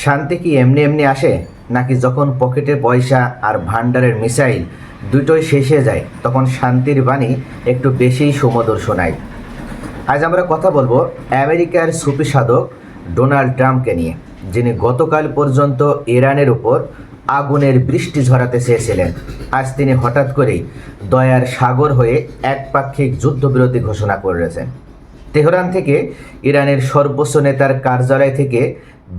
শান্তি কি এমনি এমনি আসে, নাকি যখন পকেটে পয়সা আর ভান্ডারের মিসাইল দুটোই শেষ হয়ে যায় তখন শান্তির বাণী একটু বেশিই সুমধুর শোনায়? আজ আমরা কথা বলবো আমেরিকার সুফি সাধক ডোনাল্ড ট্রাম্পকে নিয়ে, যিনি গতকাল পর্যন্ত ইরানের উপর আগুনের বৃষ্টি ঝরাতে চেয়েছিলেন। আজ তিনি হঠাৎ করেই দয়ার সাগর হয়ে একপাক্ষিক যুদ্ধবিরতি ঘোষণা করেছেন। তেহরান থেকে ইরানের সর্বোচ্চ নেতার কার্যালয় থেকে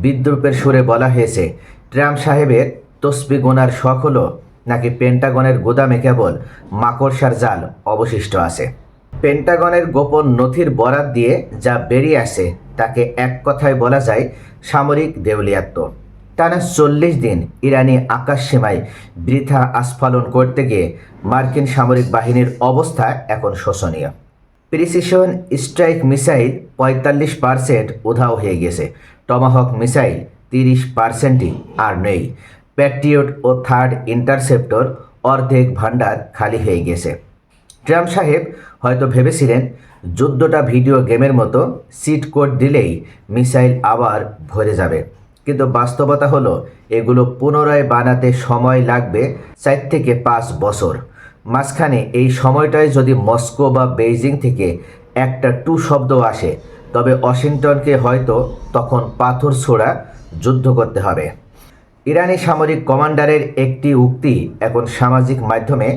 বিদ্রূপের সুরে বলা হয়েছে, ট্রাম্প সাহেবের তসবি গোনার শখ হলো নাকি পেন্টাগনের গোদামে কেবল মাকড়সার জাল অবশিষ্ট আছে। পেন্টাগনের গোপন নথির বরাত দিয়ে যা বেরিয়ে আসে তাকে এক কথায় বলা যায় সামরিক দেউলিয়াত্ব। টানা 40 দিন ইরানি আকাশসীমায় বৃথা আস্ফালন করতে গিয়ে মার্কিন সামরিক বাহিনীর অবস্থা এখন শোচনীয়। প্রিসিশন স্ট্রাইক মিসাইল 45% উধাও হয়ে গেছে, টমাহক মিসাইল 30%ই আর নেই, প্যাট্রিয়ট ও থার্ড ইন্টারসেপ্টর অর্ধেক ভান্ডার খালি হয়ে গেছে। ট্রাম্প সাহেব হয়তো ভেবেছিলেন যুদ্ধটা ভিডিও গেমের মতো, সিট কোড দিলেই মিসাইল আবার ভরে যাবে, কিন্তু বাস্তবতা হলো এগুলো পুনরায় বানাতে সময় লাগবে 4 থেকে 5 বছর। মাঝখানে এই সময়টায় যদি মস্কো বা বেইজিং থেকে একটা টু শব্দ আসে, তবে ওয়াশিংটনকে হয়তো তখন পাথর ছোড়া যুদ্ধ করতে হবে। ইরানি সামরিক কমান্ডারের একটি উক্তি এখন সামাজিক মাধ্যমে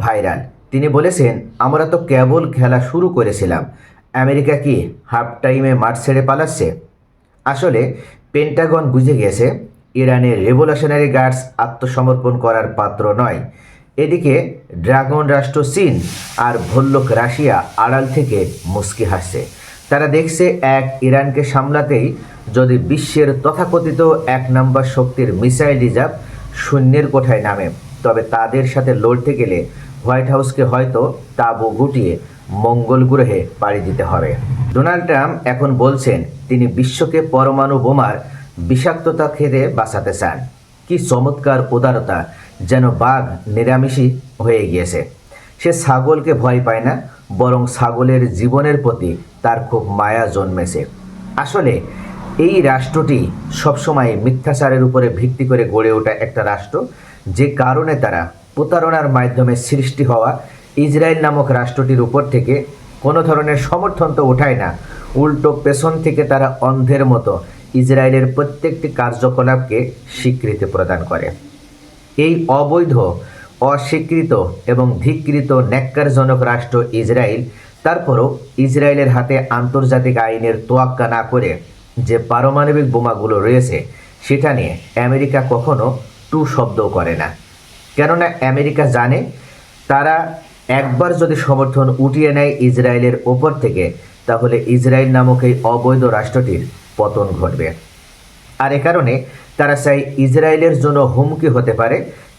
ভাইরাল। তিনি বলেছেন, আমরা তো কেবল খেলা শুরু করেছিলাম, আমেরিকা কি হাফ টাইমে মাঠ ছেড়ে পালাচ্ছে? আসলে পেন্টাগন বুঝে গেছে ইরানের রেভলিউশনারি গার্ডস আত্মসমর্পণ করার পাত্র নয়। এদিকে ড্রাগন রাষ্ট্র চীন আর ভল্লুক রাশিয়া আড়াল থেকে মুচকি হাসছে। তারা দেখছে এক ইরানকে সামলাতেই যদি বিশ্বের তথাকথিত 1 নম্বর শক্তির মিসাইল রিজার্ভ শূন্যের কোঠায় নামে, তবে তাদের সাথে লড়তে গেলে হোয়াইট হাউসকে হয়তো তাঁবু গুটিয়ে মঙ্গল গ্রহে পাড়ি দিতে হবে। ডোনাল্ড ট্রাম্প এখন বলছেন তিনি বিশ্বকে পরমাণু বোমার বিষাক্ততা খেতে বাঁচাতে চান। কি চমৎকার উদারতা, যেন বাঘ নিরামিষই হয়ে গিয়েছে। সে ছাগলকে ভয় পায় না, বরং ছাগলের জীবনের প্রতি তার খুব মায়া জন্মেছে। আসলে এই রাষ্ট্রটি সবসময় মিথ্যাচারের উপরে ভিত্তি করে গড়ে ওঠা একটা রাষ্ট্র, যে কারণে তারা প্রতারণার মাধ্যমে সৃষ্টি হওয়া ইসরায়েল নামক রাষ্ট্রটির উপর থেকে কোনো ধরনের সমর্থন তো ওঠায় না, উল্টো পেছন থেকে তারা অন্ধের মতো ইসরায়েলের প্রত্যেকটি কার্যকলাপকে স্বীকৃতি প্রদান করে। এই অবৈধ, অস্বীকৃত এবং ধিক্কৃত ন্যাক্কারজনক রাষ্ট্র ইসরায়েল তারপরও ইসরায়েলের হাতে আন্তর্জাতিক আইনের তোয়াক্কা না করে যে পারমাণবিক বোমাগুলো রয়েছে সেটা নিয়ে আমেরিকা কখনো টু শব্দও করে না। কেননা আমেরিকা জানে তারা একবার যদি সমর্থন উঠিয়ে নেয় ইসরায়েলের ওপর থেকে, তাহলে ইসরায়েল নামক এই অবৈধ রাষ্ট্রটির পতন ঘটবে। আর এ কারণে তারা চাই ইসরায়েলের জন্য হুমকি হতে পারে,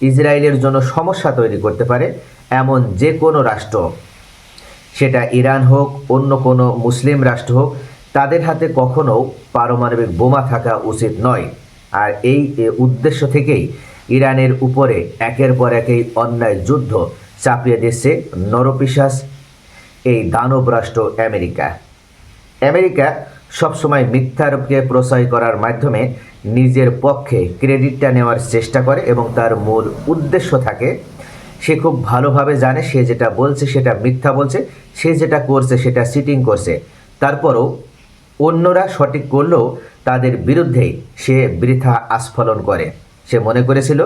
ইসরায়েলের জন্য সমস্যা তৈরি করতে পারে এমন যে কোনো রাষ্ট্র, সেটা ইরান হোক, অন্য কোনো মুসলিম রাষ্ট্র হোক, তাদের হাতে কখনো পারমাণবিক বোমা থাকা উচিত নয়। আর এই উদ্দেশ্য থেকেই ইরানের উপরে একের পর এক এই অন্যায় যুদ্ধ চাপিয়ে দিচ্ছে নরপিশাচ এই দানব রাষ্ট্র আমেরিকা। আমেরিকা সবসময় মিথ্যারকে প্রশ্রয় করার মাধ্যমে নিজের পক্ষে ক্রেডিটটা নেওয়ার চেষ্টা করে এবং তার মূল উদ্দেশ্য থাকে, সে খুব ভালোভাবে জানে সে যেটা বলছে সেটা মিথ্যা বলছে, সে যেটা করছে সেটা চিটিং করছে। তারপরও অন্যরা সঠিক করলেও তাদের বিরুদ্ধেই সে বৃথা আস্ফালন করে। সে মনে করেছিল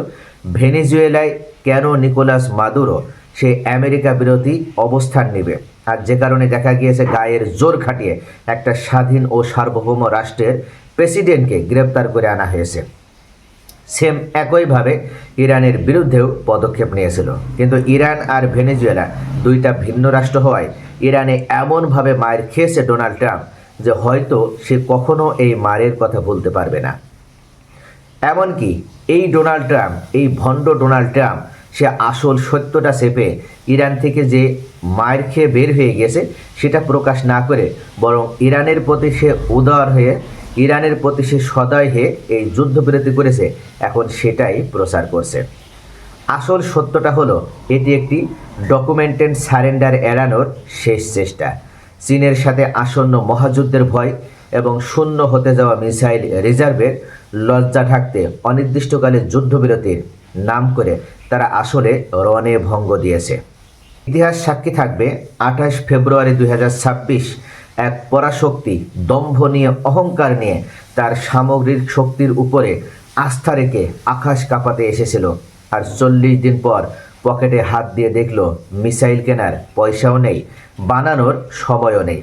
ভেনেজুয়েলায় কেন নিকোলাস মাদুরো সে আমেরিকা বিরোধী অবস্থান নেবে, আর যে কারণে দেখা গিয়েছে গায়ের জোর খাটিয়ে একটা স্বাধীন ও সার্বভৌম রাষ্ট্রের প্রেসিডেন্টকে গ্রেপ্তার করে আনা হয়েছে। সেম একইভাবে ইরানের বিরুদ্ধেও পদক্ষেপ নিয়েছিল, কিন্তু ইরান আর ভেনেজুয়েলা দুইটা ভিন্ন রাষ্ট্র হওয়ায় ইরানে এমনভাবে মায়ের খেয়েছে ডোনাল্ড ট্রাম্প যে হয়তো সে কখনো এই মারের কথা বলতে পারবে না। এমনকি এই ডোনাল্ড ট্রাম্প, এই ভণ্ড ডোনাল্ড ট্রাম্প, সে আসল সত্যটা চেপে ইরান থেকে যে মায়ের খেয়ে বের হয়ে গেছে সেটা প্রকাশ না করে বরং ইরানের প্রতি সে উদার হয়ে, ইরানের প্রতি সে সদয় হয়ে এই যুদ্ধবিরতি করেছে, এখন সেটাই প্রচার করছে। আসল সত্যটা হলো এটি একটি ডকুমেন্টেড সারেন্ডার এড়ানোর শেষ চেষ্টা। চীনের সাথে আসন্ন মহাযুদ্ধের ভয়, এবং শূন্য হতে যাওয়া মিসাইল রিজার্ভের লজ্জা ঢাকতে অনির্দিষ্টকালের যুদ্ধবিরতির নাম করে তারা আসলে রণে ভঙ্গ দিয়েছে। ইতিহাস সাক্ষী থাকবে 28 ফেব্রুয়ারি 2026 এক পরাশক্তি দম্ভ নিয়ে, অহংকার নিয়ে তার সামগ্রিক শক্তির উপরে আস্থা রেখে আকাশ কাঁপাতে এসেছিল, আর 40 দিন পর পকেটে হাত দিয়ে দেখল মিসাইল কেনার পয়সাও নেই, বানানোর সময়ও নেই।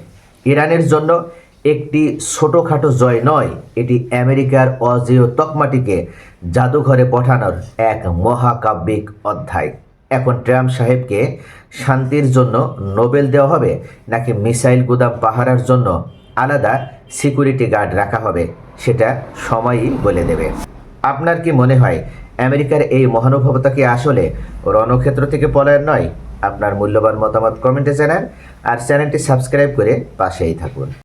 ইরানের জন্য একটি ছোটোখাটো জয় নয়, এটি আমেরিকার অজেয় তকমাটিকে জাদুঘরে পাঠানোর এক মহাকাব্যিক অধ্যায়। এখন ট্রাম্প সাহেবকে শান্তির জন্য নোবেল দেওয়া হবে, নাকি মিসাইল গুদাম পাহারার জন্য আলাদা সিকিউরিটি গার্ড রাখা হবে, সেটা সময়ই বলে দেবে। আপনার কি মনে হয় আমেরিকার এই মহানুভবতা কি আসলে রণক্ষেত্র থেকে পলায়ন নয়? আপনার মূল্যবান মতামত কমেন্টে জানান, আর চ্যানেলটি সাবস্ক্রাইব করে পাশেই থাকুন।